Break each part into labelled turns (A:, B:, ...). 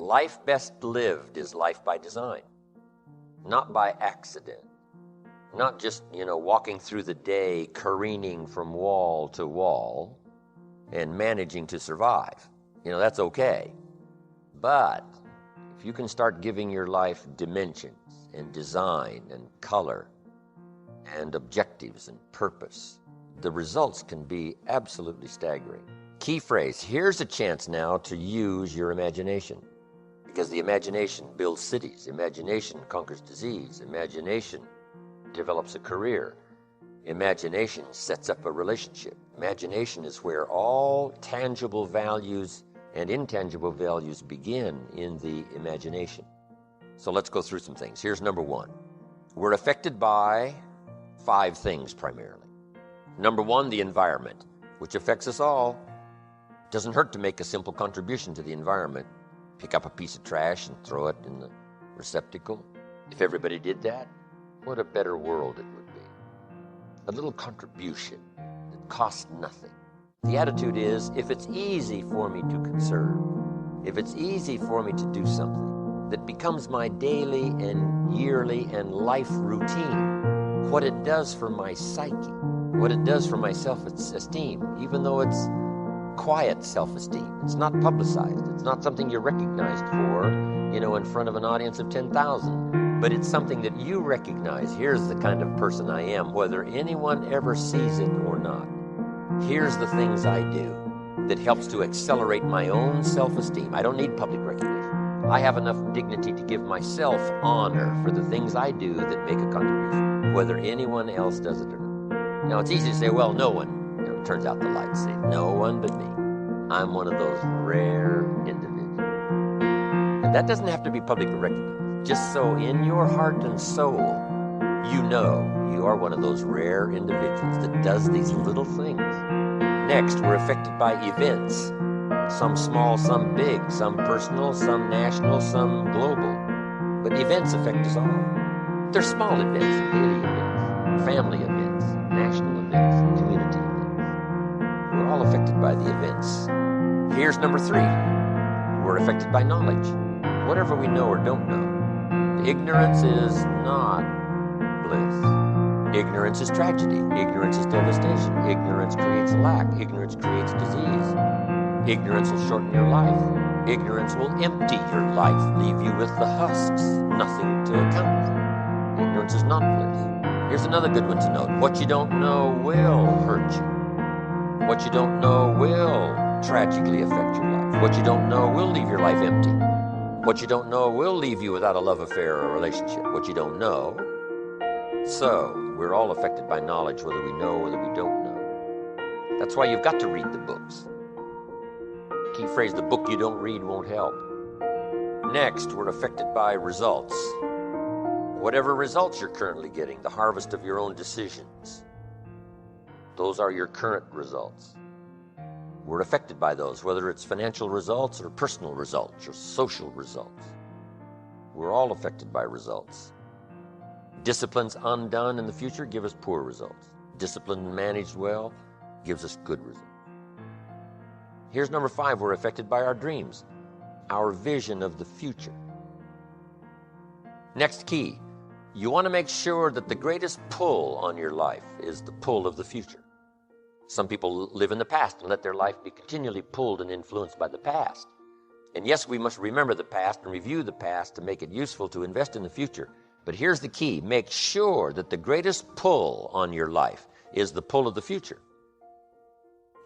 A: Life best lived is life by design, not by accident. Not just, walking through the day, careening from wall to wall and managing to survive. That's okay. But if you can start giving your life dimensions and design and color and objectives and purpose, the results can be absolutely staggering. Key phrase, here's a chance now to use your imagination. Because the imagination builds cities. Imagination conquers disease. Imagination develops a career. Imagination sets up a relationship. Imagination is where all tangible values and intangible values begin in the imagination. So let's go through some things. Here's number one. We're affected by 5 things primarily. Number one, the environment, which affects us all. It doesn't hurt to make a simple contribution to the environment. Pick up a piece of trash and throw it in the receptacle. If everybody did that, what a better world it would be. A little contribution that costs nothing. The attitude is, if it's easy for me to conserve, if it's easy for me to do something that becomes my daily and yearly and life routine, what it does for my psyche, what it does for my self-esteem, even though it's quiet self-esteem. It's not publicized. It's not something you're recognized for, in front of an audience of 10,000. But it's something that you recognize. Here's the kind of person I am, whether anyone ever sees it or not. Here's the things I do that helps to accelerate my own self-esteem. I don't need public recognition. I have enough dignity to give myself honor for the things I do that make a contribution, whether anyone else does it or not. Now, it's easy to say, well, no one. It turns out the lights say, no one but me. I'm one of those rare individuals. And that doesn't have to be publicly recognized. Just so in your heart and soul, you are one of those rare individuals that does these little things. Next, we're affected by events. Some small, some big, some personal, some national, some global. But events affect us all. They're small events, daily events, family events, national events, community events. We're all affected by the events. Here's number 3. We're affected by knowledge. Whatever we know or don't know. Ignorance is not bliss. Ignorance is tragedy. Ignorance is devastation. Ignorance creates lack. Ignorance creates disease. Ignorance will shorten your life. Ignorance will empty your life, leave you with the husks, nothing to account for. Ignorance is not bliss. Here's another good one to note. What you don't know will hurt you. What you don't know will tragically affect your life. What you don't know will leave your life empty. What you don't know will leave you without a love affair or a relationship. What you don't know. So, we're all affected by knowledge, whether we know or whether we don't know. That's why you've got to read the books. Key phrase, the book you don't read won't help. Next, we're affected by results. Whatever results you're currently getting, the harvest of your own decisions. Those are your current results. We're affected by those, whether it's financial results or personal results or social results. We're all affected by results. Disciplines undone in the future give us poor results. Discipline managed well gives us good results. Here's number 5, we're affected by our dreams, our vision of the future. Next key, you want to make sure that the greatest pull on your life is the pull of the future. Some people live in the past and let their life be continually pulled and influenced by the past. And yes, we must remember the past and review the past to make it useful to invest in the future. But here's the key, make sure that the greatest pull on your life is the pull of the future.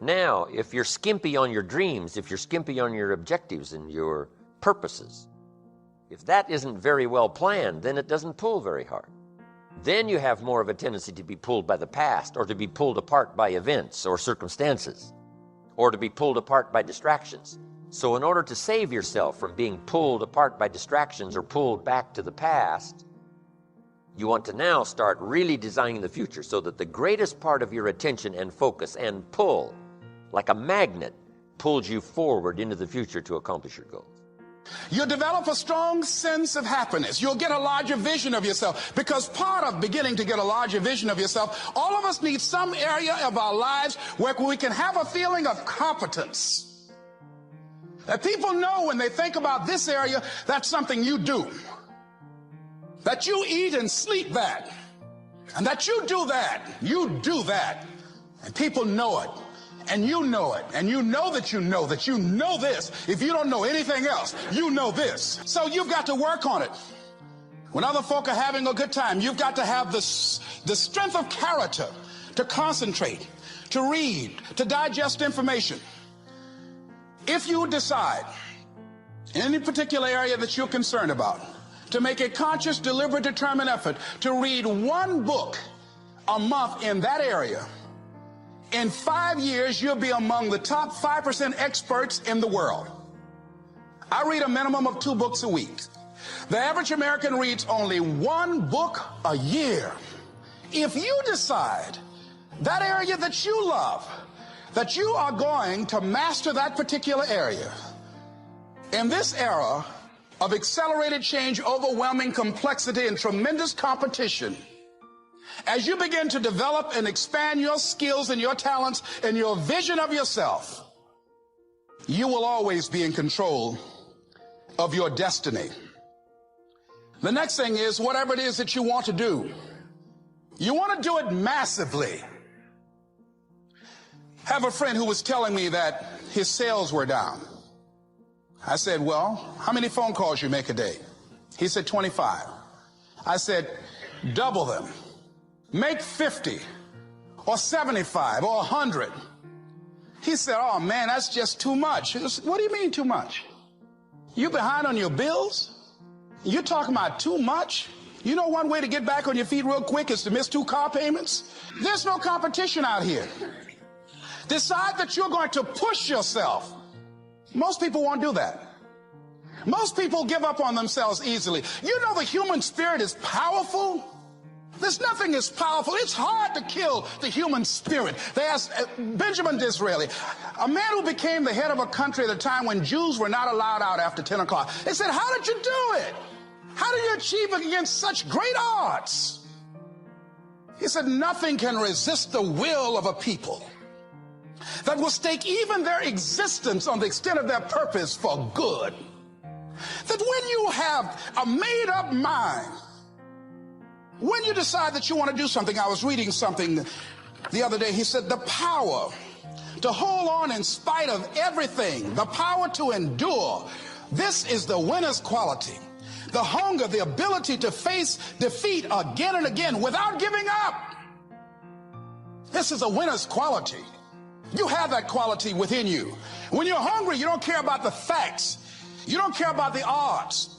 A: Now, if you're skimpy on your dreams, if you're skimpy on your objectives and your purposes, if that isn't very well planned, then it doesn't pull very hard. Then you have more of a tendency to be pulled by the past or to be pulled apart by events or circumstances or to be pulled apart by distractions. So in order to save yourself from being pulled apart by distractions or pulled back to the past, you want to now start really designing the future so that the greatest part of your attention and focus and pull, like a magnet, pulls you forward into the future to accomplish your goals.
B: You'll develop a strong sense of happiness. You'll get a larger vision of yourself, because part of beginning to get a larger vision of yourself, all of us need some area of our lives where we can have a feeling of competence. That people know when they think about this area, that's something you do. That you eat and sleep that. And that you do that. You do that. And people know it. And you know it. And you know that you know this. If you don't know anything else, you know this. So you've got to work on it. When other folk are having a good time, you've got to have the strength of character to concentrate, to read, to digest information. If you decide in any particular area that you're concerned about, to make a conscious, deliberate, determined effort to read one book a month in that area, in 5 years, you'll be among the top 5% experts in the world. I read a minimum of 2 books a week. The average American reads only 1 book a year. If you decide that area that you love, that you are going to master that particular area, in this era of accelerated change, overwhelming complexity, and tremendous competition, as you begin to develop and expand your skills and your talents and your vision of yourself, you will always be in control of your destiny. The next thing is, whatever it is that you want to do, you want to do it massively. I have a friend who was telling me that his sales were down. I said, well, how many phone calls you make a day? He said, 25. I said, double them. Make 50 or 75 or 100. He said, oh man, that's just too much. I said, what do you mean too much? You behind on your bills? You're talking about too much? You know one way to get back on your feet real quick is to miss 2 car payments? There's no competition out here. Decide that you're going to push yourself. Most people won't do that. Most people give up on themselves easily. You know the human spirit is powerful. There's nothing as powerful. It's hard to kill the human spirit. They asked Benjamin Disraeli, a man who became the head of a country at a time when Jews were not allowed out after 10 o'clock. They said, how did you do it? How did you achieve it against such great odds? He said, nothing can resist the will of a people that will stake even their existence on the extent of their purpose for good. That when you have a made-up mind, when you decide that you want to do something, I was reading something the other day, he said the power to hold on in spite of everything, the power to endure, this is the winner's quality. The hunger, the ability to face defeat again and again without giving up. This is a winner's quality. You have that quality within you. When you're hungry, you don't care about the facts. You don't care about the odds.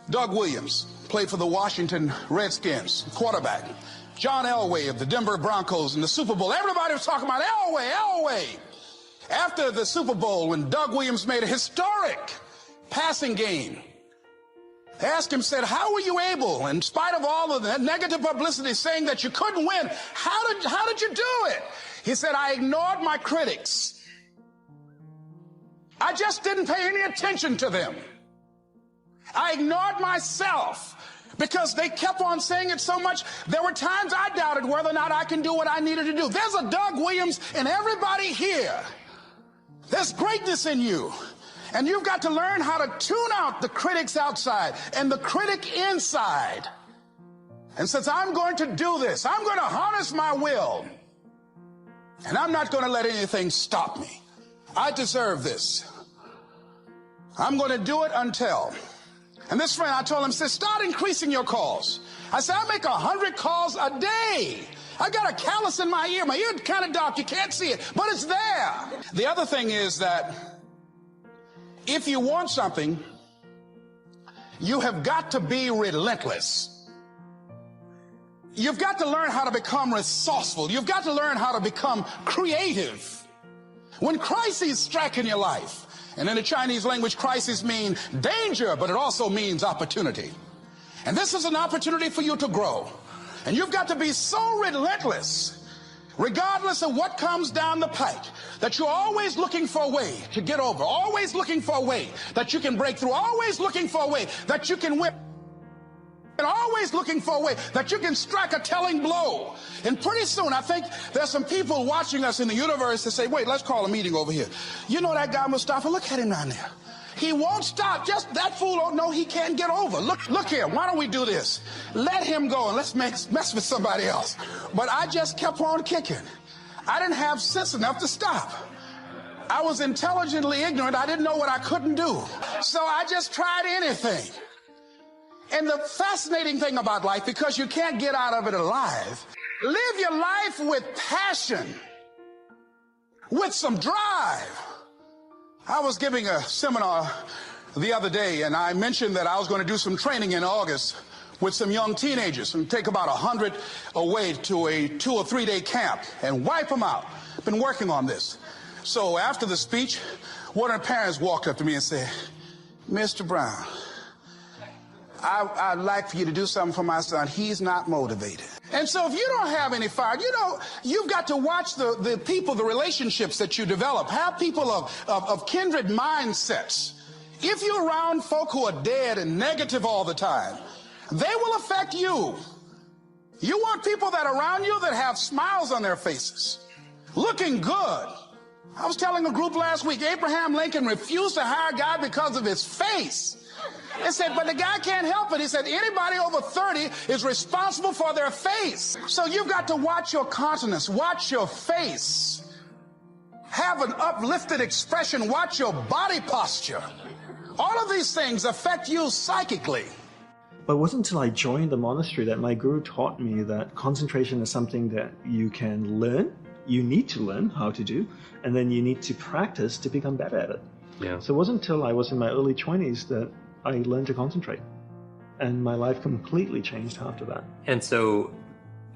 B: Doug Williams played for the Washington Redskins, quarterback. John Elway of the Denver Broncos in the Super Bowl. Everybody was talking about Elway. After the Super Bowl, when Doug Williams made a historic passing game, they asked him, said, how were you able, in spite of all of the negative publicity saying that you couldn't win, how did you do it? He said, I ignored my critics. I just didn't pay any attention to them. I ignored myself because they kept on saying it so much. There were times I doubted whether or not I can do what I needed to do. There's a Doug Williams in everybody here. There's greatness in you. And you've got to learn how to tune out the critics outside and the critic inside. And since I'm going to do this, I'm going to harness my will. And I'm not going to let anything stop me. I deserve this. I'm going to do it until. And this friend, I told him, said, start increasing your calls. I said, I make 100 calls a day. I got a callus in my ear. My ear kind of dark. You can't see it, but it's there. The other thing is that if you want something, you have got to be relentless. You've got to learn how to become resourceful. You've got to learn how to become creative. When crises strike in your life, and in the Chinese language, crises mean danger, but it also means opportunity. And this is an opportunity for you to grow. And you've got to be so relentless, regardless of what comes down the pike, that you're always looking for a way to get over, always looking for a way that you can break through, always looking for a way that you can win, and always looking for a way that you can strike a telling blow. And pretty soon, I think there's some people watching us in the universe that say, wait, let's call a meeting over here. You know that guy Mustafa? Look at him down there. He won't stop. Just that fool don't know he can't get over. Look here. Why don't we do this? Let him go and let's mess with somebody else. But I just kept on kicking. I didn't have sense enough to stop. I was intelligently ignorant. I didn't know what I couldn't do. So I just tried anything. And the fascinating thing about life, because you can't get out of it alive, live your life with passion, with some drive. I was giving a seminar the other day, and I mentioned that I was going to do some training in August with some young teenagers and take about 100 away to a 2 or 3 day camp and wipe them out. Been working on this. So after the speech, one of the parents walked up to me and said, Mr. Brown, I'd like for you to do something for my son. He's not motivated. And so if you don't have any fire, you've got to watch the people, the relationships that you develop. Have people of kindred mindsets. If you're around folk who are dead and negative all the time, they will affect you. You want people that are around you that have smiles on their faces, looking good. I was telling a group last week, Abraham Lincoln refused to hire a guy because of his face. They said, but the guy can't help it. He said, anybody over 30 is responsible for their face. So you've got to watch your countenance, watch your face, have an uplifted expression, watch your body posture. All of these things affect you psychically.
C: But it wasn't until I joined the monastery that my guru taught me that concentration is something that you can learn, you need to learn how to do, and then you need to practice to become better at it.
D: Yeah.
C: So it wasn't until I was in my early 20s that I learned to concentrate. And my life completely changed after that.
D: And so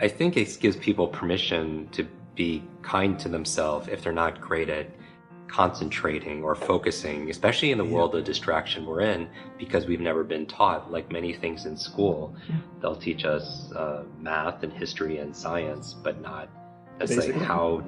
D: I think it gives people permission to be kind to themselves if they're not great at concentrating or focusing, especially in the world of distraction we're in, because we've never been taught, like many things in school. They'll teach us math and history and science, but not like how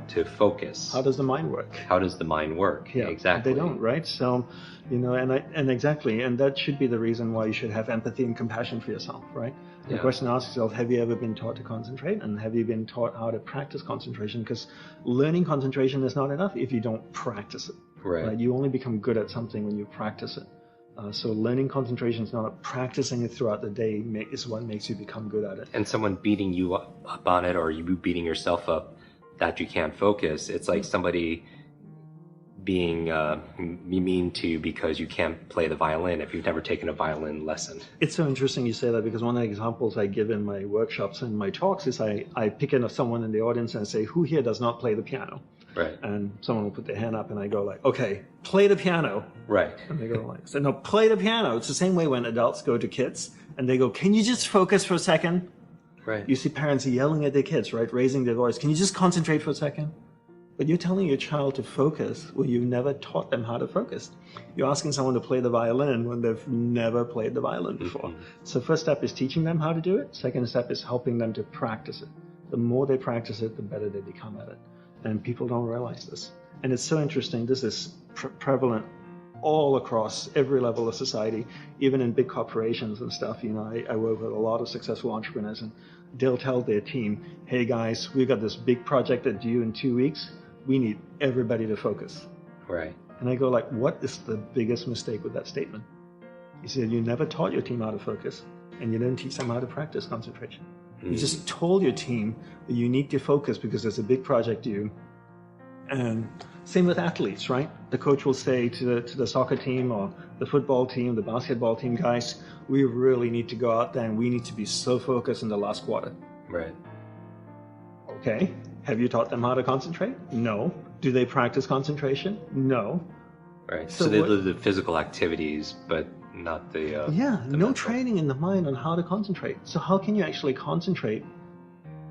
D: to focus.
C: How does the mind work?
D: How does the mind work?
C: Yeah,
D: exactly.
C: They don't, right? So, and exactly, and that should be the reason why you should have empathy and compassion for yourself, right? The question to ask yourself, have you ever been taught to concentrate? And have you been taught how to practice concentration? Because learning concentration is not enough if you don't practice it.
D: Right.
C: You only become good at something when you practice it. So learning concentration is not practicing it throughout the day is what makes you become good at it.
D: And someone beating you up on it, or you beating yourself up that you can't focus, it's like somebody being mean to you because you can't play the violin if you've never taken a violin lesson.
C: It's so interesting you say that, because one of the examples I give in my workshops and my talks is I pick in someone in the audience and I say, who here does not play the piano?
D: Right.
C: And someone will put their hand up and I go like, okay, play the piano.
D: Right.
C: And they go like, so no, play the piano. It's the same way when adults go to kids and they go, can you just focus for a second?
D: Right.
C: You see parents yelling at their kids, right? Raising their voice. Can you just concentrate for a second? But you're telling your child to focus when you've never taught them how to focus. You're asking someone to play the violin when they've never played the violin before. Mm-hmm. So first step is teaching them how to do it. Second step is helping them to practice it. The more they practice it, the better they become at it. And people don't realize this. And it's so interesting. This is prevalent all across every level of society, even in big corporations and stuff. I work with a lot of successful entrepreneurs, and they'll tell their team, hey guys, we've got this big project that's due in 2 weeks. We need everybody to focus.
D: Right.
C: And I go like, what is the biggest mistake with that statement? He said, you never taught your team how to focus, and you didn't teach them how to practice concentration. You just told your team that you need to focus because there's a big project due. And same with athletes, right? The coach will say to the soccer team or the football team, the basketball team, guys, we really need to go out there and we need to be so focused in the last quarter.
D: Right.
C: Okay. Have you taught them how to concentrate? No. Do they practice concentration? No.
D: Right. So they do the physical activities, but not the
C: no
D: mental.
C: training in the mind on how to concentrate. So how can you actually concentrate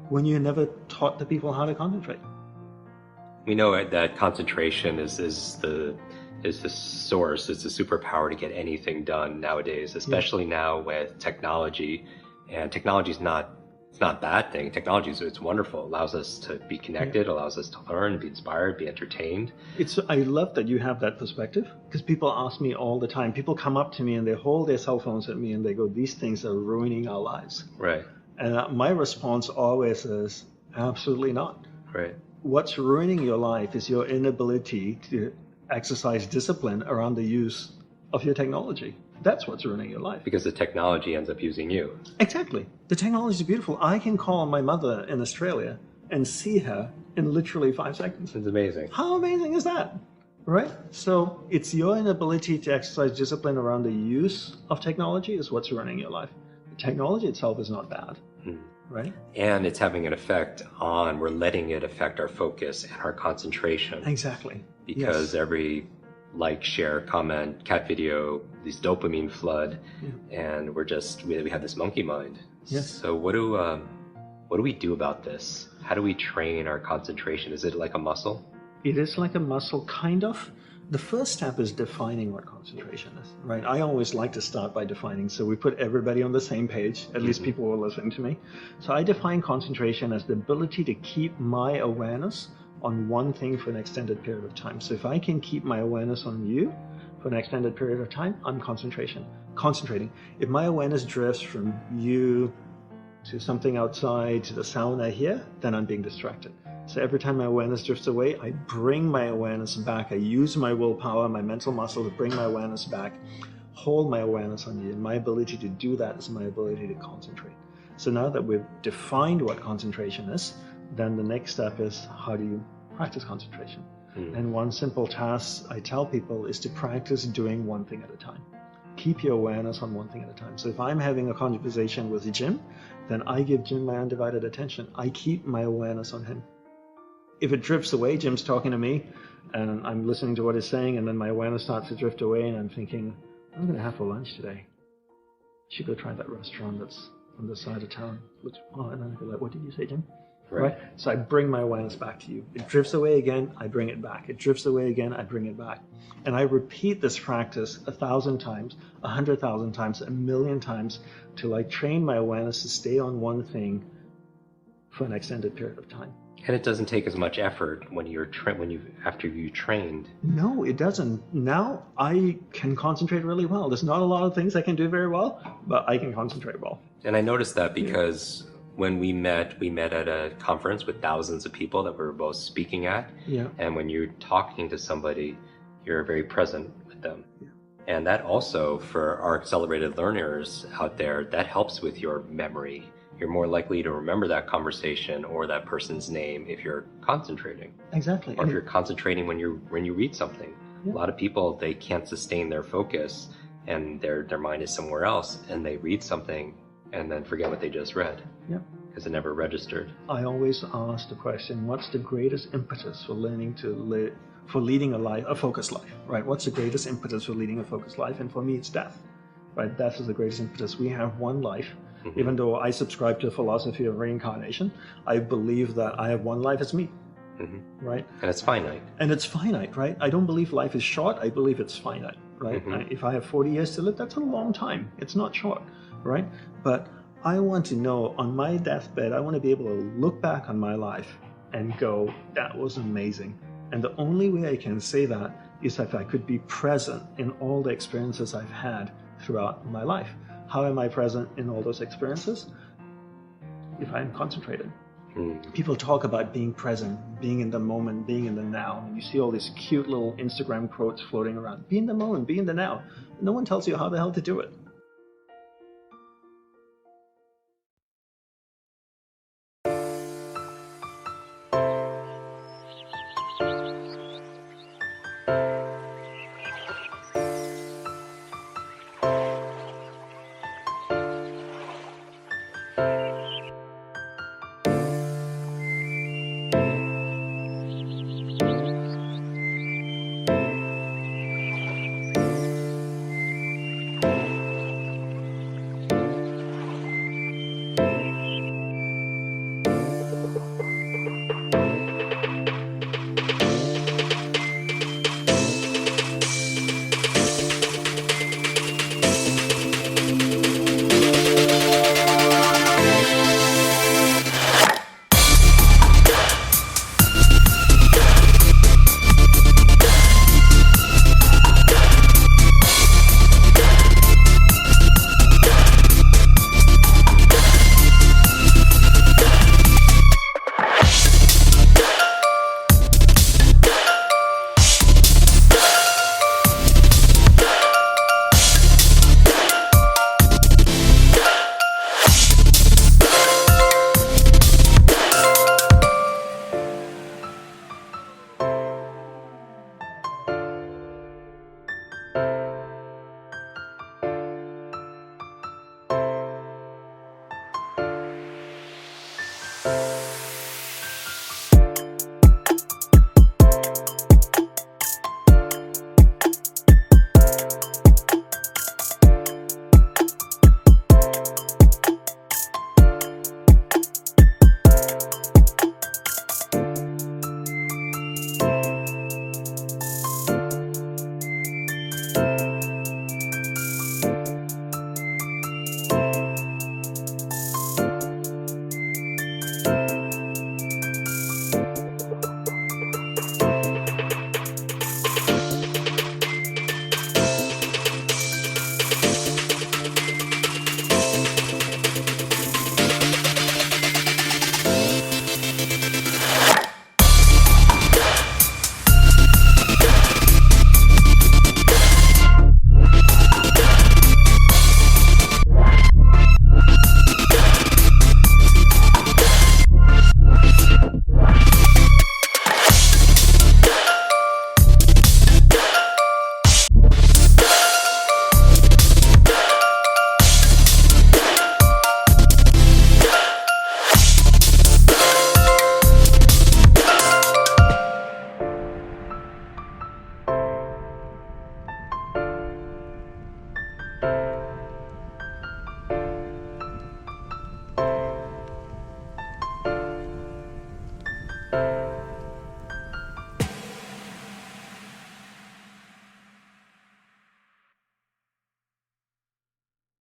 C: when you never taught the people how to concentrate?
D: We know that concentration is the source, it's the superpower to get anything done nowadays, especially now with technology. And technology is not it's not a bad thing. Technology it's wonderful. It allows us to be connected, allows us to learn, be inspired, be entertained.
C: I love that you have that perspective, because people ask me all the time. People come up to me and they hold their cell phones at me and they go, these things are ruining our lives.
D: Right.
C: And my response always is, absolutely not.
D: Right.
C: What's ruining your life is your inability to exercise discipline around the use of your technology. That's what's ruining your life.
D: Because the technology ends up using you.
C: Exactly. The technology is beautiful. I can call my mother in Australia and see her in literally 5 seconds.
D: It's amazing.
C: How amazing is that? Right? So it's your inability to exercise discipline around the use of technology is what's ruining your life. The technology itself is not bad. Right?
D: And it's having an effect we're letting it affect our focus and our concentration.
C: Exactly.
D: Because every like, share, comment, cat video, this dopamine flood, and we have this monkey mind.
C: Yes.
D: So what do we do about this? How do we train our concentration? Is it like a muscle?
C: It is like a muscle, kind of. The first step is defining what concentration is, right? I always like to start by defining, so we put everybody on the same page, at least people who are listening to me. So I define concentration as the ability to keep my awareness on one thing for an extended period of time. So if I can keep my awareness on you for an extended period of time, I'm concentrating. If my awareness drifts from you to something outside, to the sound I hear, then I'm being distracted. So every time my awareness drifts away, I bring my awareness back. I use my willpower, my mental muscle to bring my awareness back, hold my awareness on you. And my ability to do that is my ability to concentrate. So now that we've defined what concentration is, then the next step is, how do you practice concentration? And one simple task I tell people is to practice doing one thing at a time. Keep your awareness on one thing at a time. So if I'm having a conversation with Jim, then I give Jim my undivided attention. I keep my awareness on him. If it drifts away, Jim's talking to me, and I'm listening to what he's saying, and then my awareness starts to drift away, and I'm thinking, I'm going to have for lunch today. I should go try that restaurant that's on the side of town. And then I go like, what did you say, Jim? Right? So I bring my awareness back to you. It drifts away again, I bring it back. It drifts away again, I bring it back. And I repeat this practice 1,000 times, 100,000 times, 1,000,000 times, till I train my awareness to stay on one thing for an extended period of time.
D: And it doesn't take as much effort after you trained.
C: No, it doesn't. Now I can concentrate really well. There's not a lot of things I can do very well, but I can concentrate well.
D: And I noticed that because when we met at a conference with thousands of people that we were both speaking at.
C: Yeah.
D: And when you're talking to somebody, you're very present with them.
C: Yeah.
D: And that also, for our accelerated learners out there, that helps with your memory. You're more likely to remember that conversation or that person's name if you're concentrating.
C: Exactly.
D: Or if you're concentrating when you read something. Yeah. A lot of people, they can't sustain their focus and their mind is somewhere else, and they read something and then forget what they just read.
C: Yeah.
D: Because it never registered.
C: I always ask the question, what's the greatest impetus for leading a focused life, right? What's the greatest impetus for leading a focused life? And for me, it's death, right? Death is the greatest impetus. We have one life. Mm-hmm. Even though I subscribe to the philosophy of reincarnation, I believe that I have one life as me, right?
D: And it's finite.
C: And it's finite, right? I don't believe life is short. I believe it's finite, right? If I have 40 years to live, that's a long time. It's not short, right? But I want to know, on my deathbed, I want to be able to look back on my life and go, that was amazing. And the only way I can say that is if I could be present in all the experiences I've had throughout my life. How am I present in all those experiences? If I'm concentrated. People talk about being present, being in the moment, being in the now. And you see all these cute little Instagram quotes floating around. Be in the moment, be in the now. No one tells you how the hell to do it.